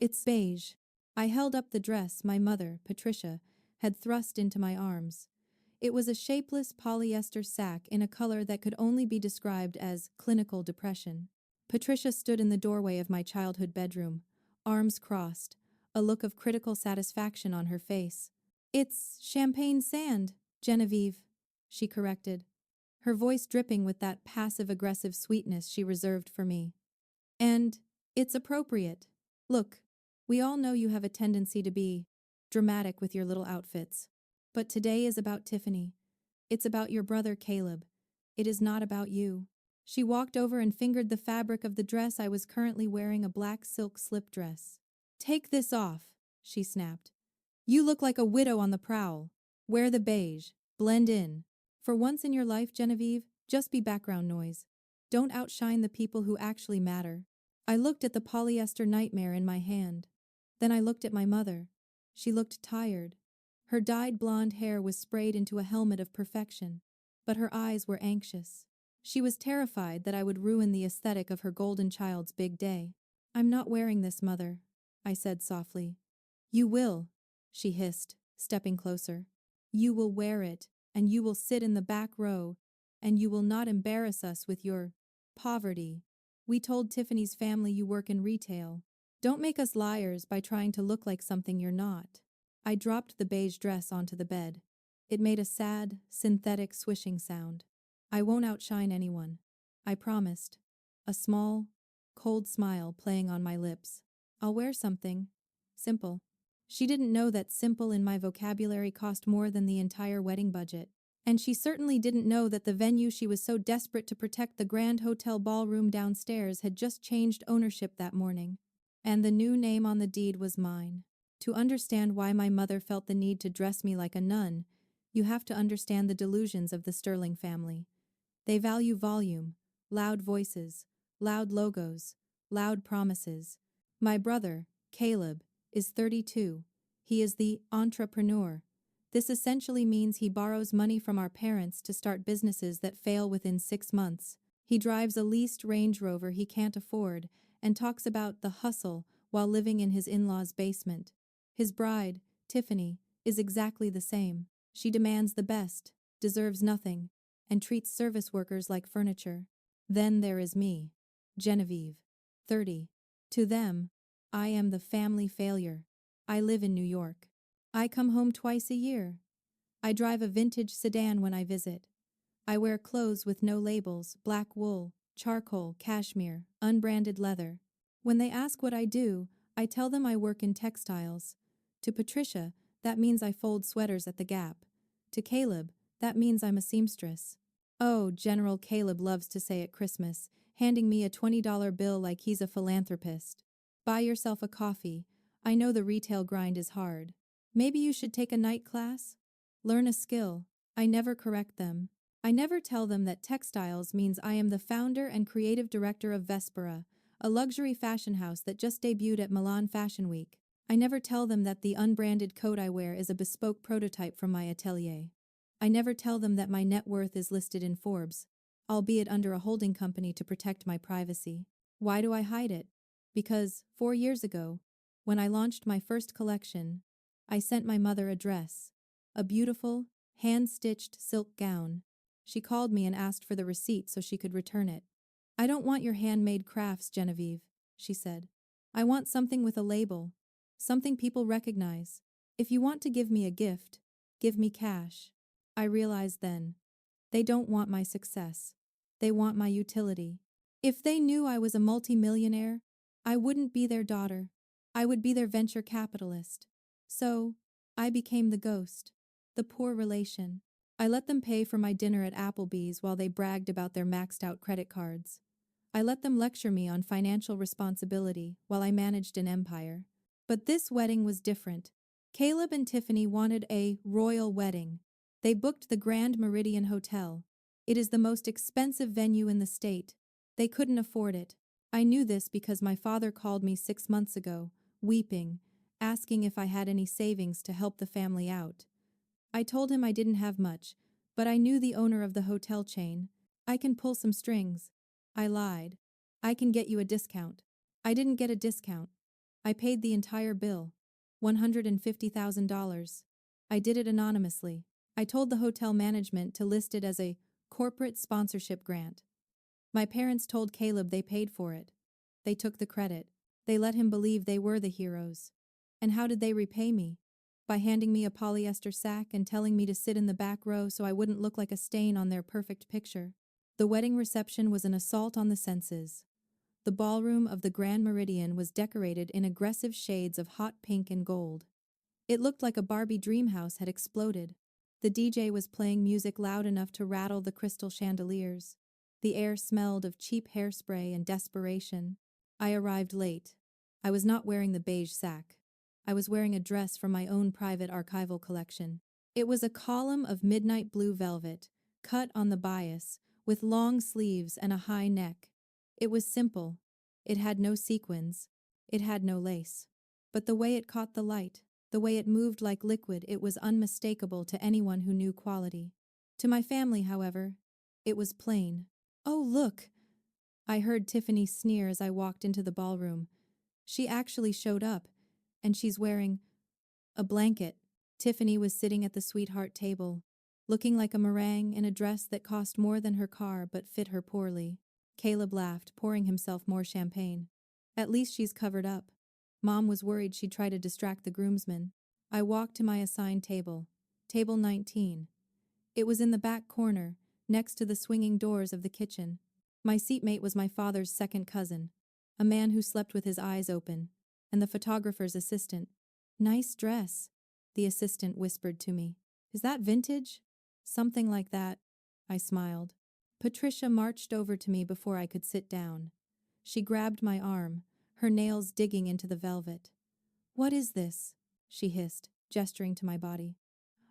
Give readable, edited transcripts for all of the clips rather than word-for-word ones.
It's beige. I held up the dress my mother, Patricia, had thrust into my arms. It was a shapeless polyester sack in a color that could only be described as clinical depression. Patricia stood in the doorway of my childhood bedroom, arms crossed, a look of critical satisfaction on her face. It's champagne sand, Genevieve, she corrected, her voice dripping with that passive-aggressive sweetness she reserved for me. And it's appropriate. Look, we all know you have a tendency to be dramatic with your little outfits. But today is about Tiffany. It's about your brother Caleb. It is not about you. She walked over and fingered the fabric of the dress I was currently wearing, a black silk slip dress. Take this off, she snapped. You look like a widow on the prowl. Wear the beige. Blend in. For once in your life, Genevieve, just be background noise. Don't outshine the people who actually matter. I looked at the polyester nightmare in my hand. Then I looked at my mother. She looked tired. Her dyed blonde hair was sprayed into a helmet of perfection, but her eyes were anxious. She was terrified that I would ruin the aesthetic of her golden child's big day. I'm not wearing this, Mother, I said softly. You will, she hissed, stepping closer. You will wear it, and you will sit in the back row, and you will not embarrass us with your poverty. We told Tiffany's family you work in retail. Don't make us liars by trying to look like something you're not. I dropped the beige dress onto the bed. It made a sad, synthetic swishing sound. I won't outshine anyone, I promised, a small, cold smile playing on my lips. I'll wear something simple. She didn't know that simple in my vocabulary cost more than the entire wedding budget. And she certainly didn't know that the venue she was so desperate to protect, the Grand Hotel ballroom downstairs, had just changed ownership that morning. And the new name on the deed was mine. To understand why my mother felt the need to dress me like a nun, you have to understand the delusions of the Sterling family. They value volume, loud voices, loud logos, loud promises. My brother, Caleb, is 32. He is the entrepreneur. This essentially means he borrows money from our parents to start businesses that fail within 6 months. He drives a leased Range Rover he can't afford and talks about the hustle while living in his in-laws' basement. His bride, Tiffany, is exactly the same. She demands the best, deserves nothing, and treats service workers like furniture. Then there is me, Genevieve, 30. To them, I am the family failure. I live in New York. I come home twice a year. I drive a vintage sedan when I visit. I wear clothes with no labels, black wool, charcoal, cashmere, unbranded leather. When they ask what I do, I tell them I work in textiles. To Patricia, that means I fold sweaters at the Gap. To Caleb, that means I'm a seamstress. Oh, General Caleb loves to say at Christmas, handing me a $20 bill like he's a philanthropist. Buy yourself a coffee. I know the retail grind is hard. Maybe you should take a night class? Learn a skill. I never correct them. I never tell them that textiles means I am the founder and creative director of Vespera, a luxury fashion house that just debuted at Milan Fashion Week. I never tell them that the unbranded coat I wear is a bespoke prototype from my atelier. I never tell them that my net worth is listed in Forbes, albeit under a holding company to protect my privacy. Why do I hide it? Because 4 years ago, when I launched my first collection, I sent my mother a dress, a beautiful, hand-stitched silk gown. She called me and asked for the receipt so she could return it. I don't want your handmade crafts, Genevieve, she said. I want something with a label, something people recognize. If you want to give me a gift, give me cash. I realized then, they don't want my success. They want my utility. If they knew I was a multimillionaire, I wouldn't be their daughter. I would be their venture capitalist. So, I became the ghost, the poor relation. I let them pay for my dinner at Applebee's while they bragged about their maxed-out credit cards. I let them lecture me on financial responsibility while I managed an empire. But this wedding was different. Caleb and Tiffany wanted a royal wedding. They booked the Grand Meridian Hotel. It is the most expensive venue in the state. They couldn't afford it. I knew this because my father called me 6 months ago, weeping, asking if I had any savings to help the family out. I told him I didn't have much, but I knew the owner of the hotel chain. I can pull some strings. I lied. I can get you a discount. I didn't get a discount. I paid the entire bill, $150,000. I did it anonymously. I told the hotel management to list it as a corporate sponsorship grant. My parents told Caleb they paid for it. They took the credit. They let him believe they were the heroes. And how did they repay me? By handing me a polyester sack and telling me to sit in the back row so I wouldn't look like a stain on their perfect picture. The wedding reception was an assault on the senses. The ballroom of the Grand Meridian was decorated in aggressive shades of hot pink and gold. It looked like a Barbie dream house had exploded. The DJ was playing music loud enough to rattle the crystal chandeliers. The air smelled of cheap hairspray and desperation. I arrived late. I was not wearing the beige sack. I was wearing a dress from my own private archival collection. It was a column of midnight blue velvet, cut on the bias, with long sleeves and a high neck. It was simple. It had no sequins. It had no lace. But the way it caught the light, the way it moved like liquid, it was unmistakable to anyone who knew quality. To my family, however, it was plain. "Oh, look!" I heard Tiffany sneer as I walked into the ballroom. She actually showed up, and she's wearing a blanket. Tiffany was sitting at the sweetheart table, looking like a meringue in a dress that cost more than her car but fit her poorly. Caleb laughed, pouring himself more champagne. "At least she's covered up." Mom was worried she'd try to distract the groomsmen. I walked to my assigned table, table 19. It was in the back corner, next to the swinging doors of the kitchen. My seatmate was my father's second cousin, a man who slept with his eyes open, and the photographer's assistant. "Nice dress," the assistant whispered to me. "Is that vintage?" "Something like that," I smiled. Patricia marched over to me before I could sit down. She grabbed my arm, her nails digging into the velvet. "What is this?" she hissed, gesturing to my body.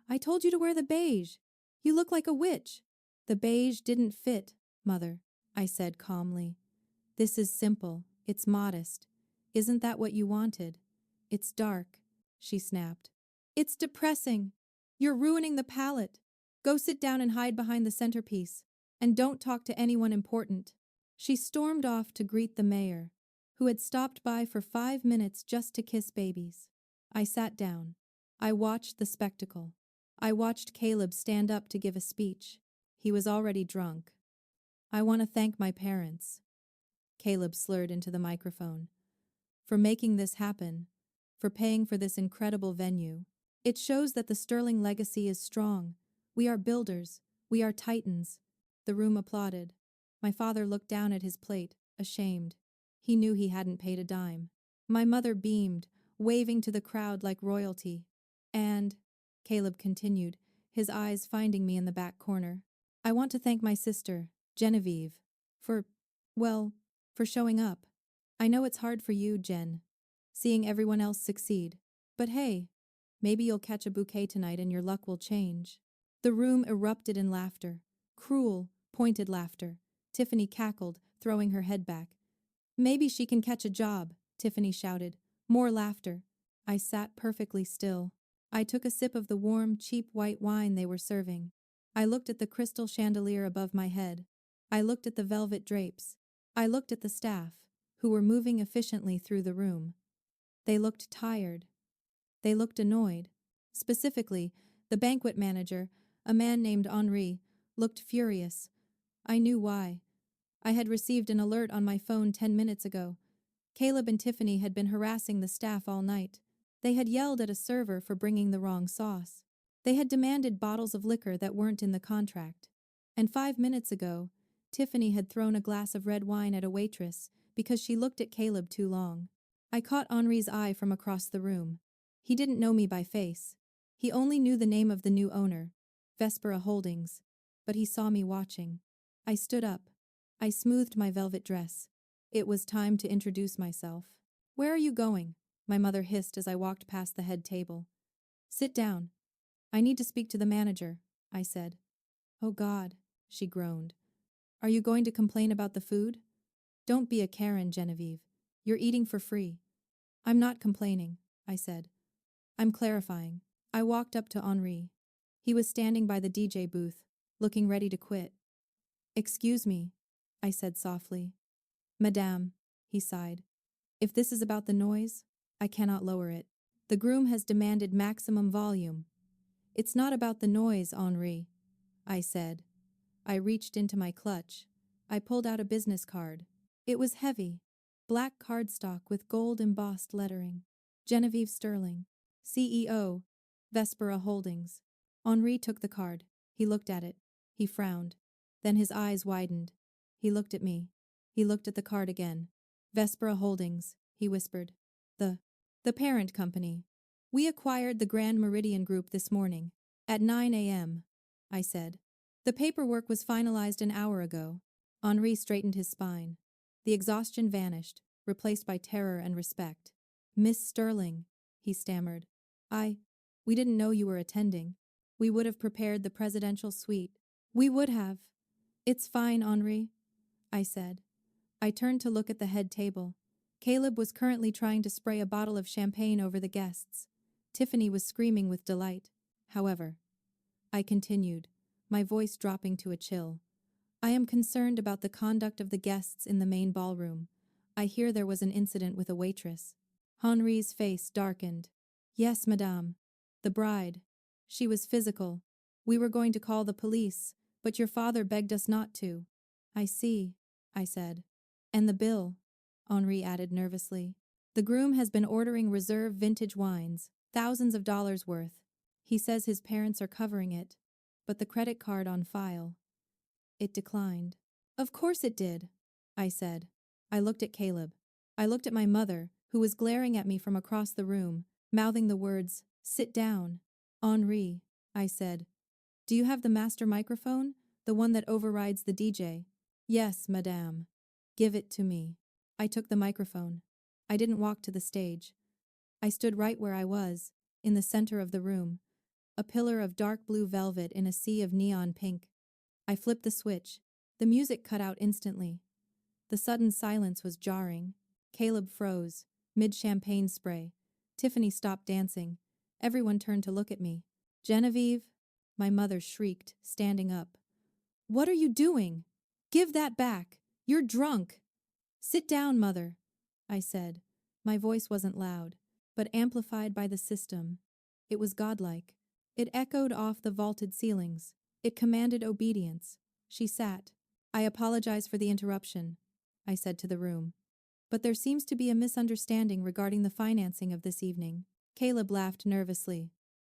"I told you to wear the beige. You look like a witch." "The beige didn't fit, Mother," I said calmly. "This is simple. It's modest. Isn't that what you wanted?" "It's dark," she snapped. "It's depressing. You're ruining the palette. Go sit down and hide behind the centerpiece. And don't talk to anyone important." She stormed off to greet the mayor, who had stopped by for 5 minutes just to kiss babies. I sat down. I watched the spectacle. I watched Caleb stand up to give a speech. He was already drunk. "I want to thank my parents," Caleb slurred into the microphone, "for making this happen, for paying for this incredible venue. It shows that the Sterling legacy is strong. We are builders. We are titans." The room applauded. My father looked down at his plate, ashamed. He knew he hadn't paid a dime. My mother beamed, waving to the crowd like royalty. "And," Caleb continued, his eyes finding me in the back corner, "I want to thank my sister, Genevieve, for showing up. I know it's hard for you, Jen, seeing everyone else succeed. But hey, maybe you'll catch a bouquet tonight and your luck will change." The room erupted in laughter. Cruel, pointed laughter. Tiffany cackled, throwing her head back. "Maybe she can catch a job," Tiffany shouted. More laughter. I sat perfectly still. I took a sip of the warm, cheap white wine they were serving. I looked at the crystal chandelier above my head. I looked at the velvet drapes. I looked at the staff, who were moving efficiently through the room. They looked tired. They looked annoyed. Specifically, the banquet manager, a man named Henri, looked furious. I knew why. I had received an alert on my phone 10 minutes ago. Caleb and Tiffany had been harassing the staff all night. They had yelled at a server for bringing the wrong sauce. They had demanded bottles of liquor that weren't in the contract. And 5 minutes ago, Tiffany had thrown a glass of red wine at a waitress because she looked at Caleb too long. I caught Henri's eye from across the room. He didn't know me by face. He only knew the name of the new owner, Vespera Holdings, but he saw me watching. I stood up. I smoothed my velvet dress. It was time to introduce myself. "Where are you going?" my mother hissed as I walked past the head table. "Sit down. I need to speak to the manager," I said. "Oh God," she groaned. "Are you going to complain about the food?" "Don't be a Karen, Genevieve. You're eating for free." "I'm not complaining," I said. "I'm clarifying." I walked up to Henri. He was standing by the DJ booth, looking ready to quit. "Excuse me," I said softly. "Madame," he sighed. "If this is about the noise, I cannot lower it. The groom has demanded maximum volume. It's not about the noise, Henri, I said. I reached into my clutch. I pulled out a business card. It was heavy. Black cardstock with gold embossed lettering. Genevieve Sterling, CEO, Vespera Holdings. Henri took the card. He looked at it. He frowned. Then his eyes widened. He looked at me. He looked at the card again. Vespera Holdings, he whispered. The parent company. We acquired the Grand Meridian Group this morning. At 9 a.m., I said. The paperwork was finalized an hour ago. Henri straightened his spine. The exhaustion vanished, replaced by terror and respect. Miss Sterling, he stammered. We didn't know you were attending. We would have prepared the presidential suite. We would have. It's fine, Henri, I said. I turned to look at the head table. Caleb was currently trying to spray a bottle of champagne over the guests. Tiffany was screaming with delight. However, I continued, my voice dropping to a chill. I am concerned about the conduct of the guests in the main ballroom. I hear there was an incident with a waitress. Henri's face darkened. Yes, madame. The bride. She was physical. We were going to call the police, but your father begged us not to. I see, I said. And the bill, Henri added nervously. The groom has been ordering reserve vintage wines, thousands of dollars worth. He says his parents are covering it, but the credit card on file. It declined. Of course it did, I said. I looked at Caleb. I looked at my mother, who was glaring at me from across the room, mouthing the words, "Sit down." Henri, I said. Do you have the master microphone? The one that overrides the DJ? Yes, madame. Give it to me. I took the microphone. I didn't walk to the stage. I stood right where I was, in the center of the room, a pillar of dark blue velvet in a sea of neon pink. I flipped the switch. The music cut out instantly. The sudden silence was jarring. Caleb froze, mid-champagne spray. Tiffany stopped dancing. Everyone turned to look at me. Genevieve, my mother shrieked, standing up. What are you doing? Give that back. You're drunk. Sit down, mother, I said. My voice wasn't loud, but amplified by the system. It was godlike. It echoed off the vaulted ceilings. It commanded obedience. She sat. I apologize for the interruption, I said to the room. But there seems to be a misunderstanding regarding the financing of this evening. Caleb laughed nervously.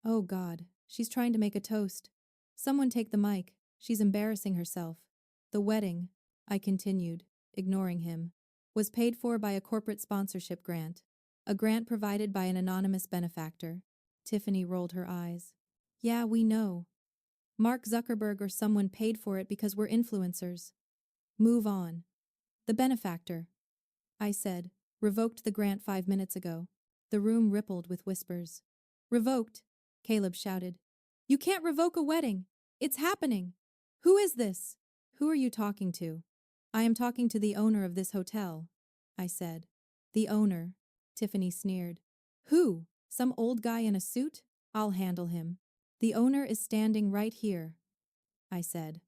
Oh God, she's trying to make a toast. Someone take the mic. She's embarrassing herself. The wedding, I continued, ignoring him, was paid for by a corporate sponsorship grant. A grant provided by an anonymous benefactor. Tiffany rolled her eyes. Yeah, we know. Mark Zuckerberg or someone paid for it because we're influencers. Move on. The benefactor, I said, revoked the grant 5 minutes ago. The room rippled with whispers. Revoked, Caleb shouted. You can't revoke a wedding. It's happening. Who is this? Who are you talking to? I am talking to the owner of this hotel, I said. The owner, Tiffany sneered. Who? Some old guy in a suit? I'll handle him. The owner is standing right here, I said.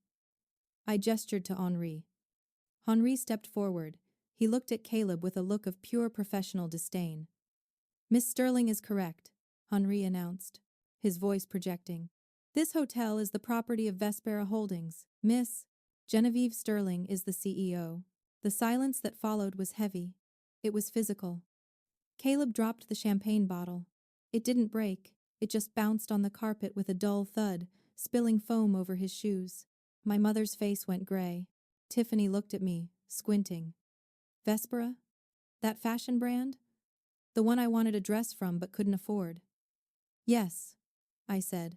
I gestured to Henri. Henri stepped forward. He looked at Caleb with a look of pure professional disdain. Miss Sterling is correct, Henri announced, his voice projecting. This hotel is the property of Vespera Holdings. Miss Genevieve Sterling is the CEO. The silence that followed was heavy. It was physical. Caleb dropped the champagne bottle. It didn't break. It just bounced on the carpet with a dull thud, spilling foam over his shoes. My mother's face went gray. Tiffany looked at me, squinting. Vespera? That fashion brand? The one I wanted a dress from but couldn't afford. Yes, I said.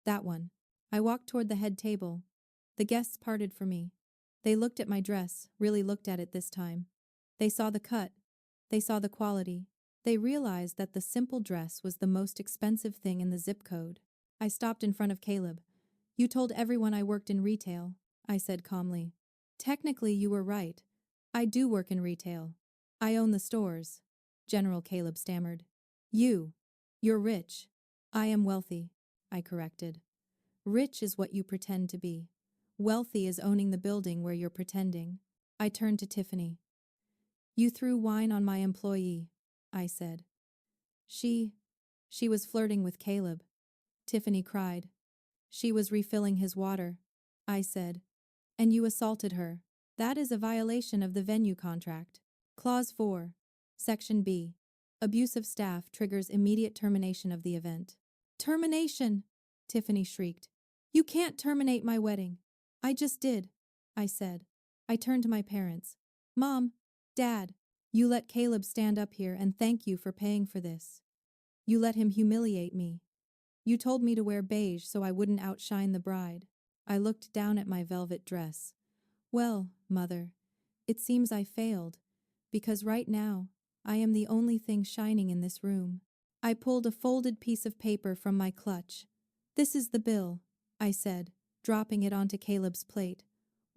That one. I walked toward the head table. The guests parted for me. They looked at my dress, really looked at it this time. They saw the cut. They saw the quality. They realized that the simple dress was the most expensive thing in the zip code. I stopped in front of Caleb. You told everyone I worked in retail, I said calmly. Technically, you were right. I do work in retail. I own the stores, General Caleb stammered. You're rich. I am wealthy, I corrected. Rich is what you pretend to be. Wealthy is owning the building where you're pretending. I turned to Tiffany. You threw wine on my employee, I said. She was flirting with Caleb. Tiffany cried. She was refilling his water. I said. And you assaulted her. That is a violation of the venue contract. Clause 4. Section B. Abuse of staff triggers immediate termination of the event. Termination! Tiffany shrieked. You can't terminate my wedding. I just did, I said. I turned to my parents. Mom, Dad, you let Caleb stand up here and thank you for paying for this. You let him humiliate me. You told me to wear beige so I wouldn't outshine the bride. I looked down at my velvet dress. Well, Mother, it seems I failed, because right now, I am the only thing shining in this room. I pulled a folded piece of paper from my clutch. This is the bill, I said, dropping it onto Caleb's plate.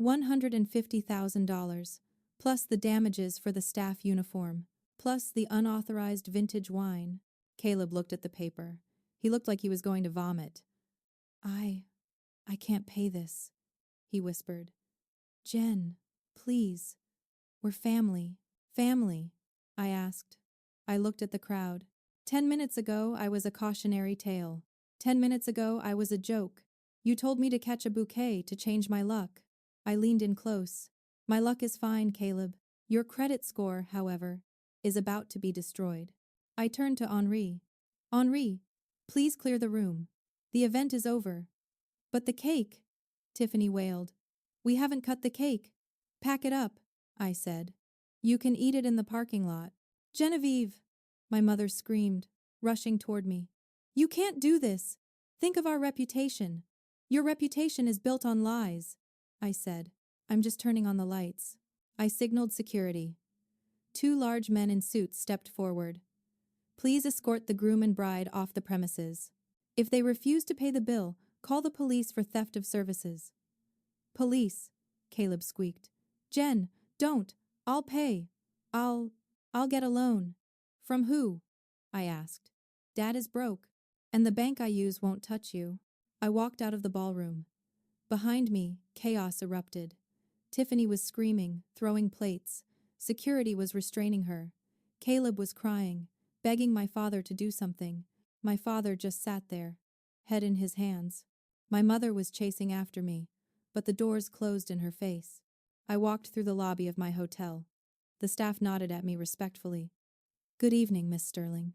$150,000, plus the damages for the staff uniform, plus the unauthorized vintage wine. Caleb looked at the paper. He looked like he was going to vomit. I can't pay this, he whispered. Jen, please. We're family. Family, I asked. I looked at the crowd. 10 minutes ago, I was a cautionary tale. 10 minutes ago, I was a joke. You told me to catch a bouquet to change my luck. I leaned in close. My luck is fine, Caleb. Your credit score, however, is about to be destroyed. I turned to Henri. Henri, please clear the room. The event is over. But the cake, Tiffany wailed. We haven't cut the cake. Pack it up, I said. You can eat it in the parking lot. Genevieve, my mother screamed, rushing toward me. You can't do this. Think of our reputation. Your reputation is built on lies, I said. I'm just turning on the lights. I signaled security. 2 large men in suits stepped forward. Please escort the groom and bride off the premises. If they refuse to pay the bill, call the police for theft of services. Police, Caleb squeaked. Jen, don't. I'll pay. I'll get a loan. From who? I asked. Dad is broke, and the bank I use won't touch you. I walked out of the ballroom. Behind me, chaos erupted. Tiffany was screaming, throwing plates. Security was restraining her. Caleb was crying, begging my father to do something. My father just sat there, head in his hands. My mother was chasing after me, but the doors closed in her face. I walked through the lobby of my hotel. The staff nodded at me respectfully. Good evening, Miss Sterling.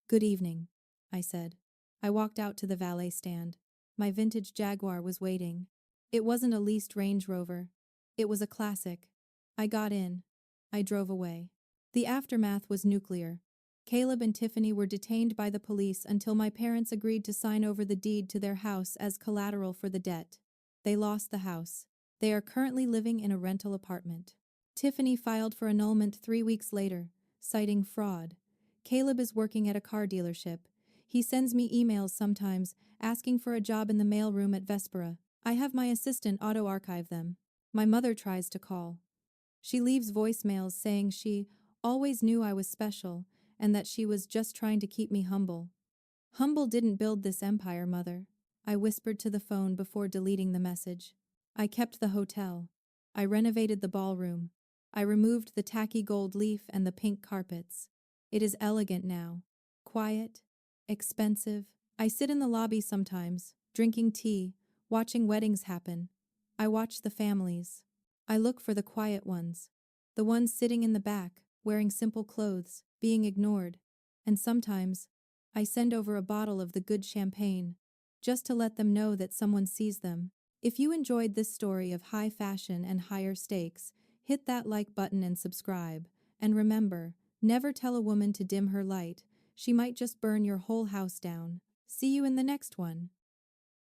Good evening, I said. I walked out to the valet stand. My vintage Jaguar was waiting. It wasn't a leased Range Rover. It was a classic. I got in. I drove away. The aftermath was nuclear. Caleb and Tiffany were detained by the police until my parents agreed to sign over the deed to their house as collateral for the debt. They lost the house. They are currently living in a rental apartment. Tiffany filed for annulment 3 weeks later, citing fraud. Caleb is working at a car dealership. He sends me emails sometimes, asking for a job in the mailroom at Vespera. I have my assistant auto-archive them. My mother tries to call. She leaves voicemails saying she always knew I was special and that she was just trying to keep me humble. Humble didn't build this empire, Mother, I whispered to the phone before deleting the message. I kept the hotel. I renovated the ballroom. I removed the tacky gold leaf and the pink carpets. It is elegant now. Quiet. Expensive. I sit in the lobby sometimes, drinking tea, watching weddings happen. I watch the families. I look for the quiet ones. The ones sitting in the back, wearing simple clothes, being ignored. And sometimes, I send over a bottle of the good champagne, just to let them know that someone sees them. If you enjoyed this story of high fashion and higher stakes, hit that like button and subscribe. And remember, never tell a woman to dim her light. She might just burn your whole house down. See you in the next one.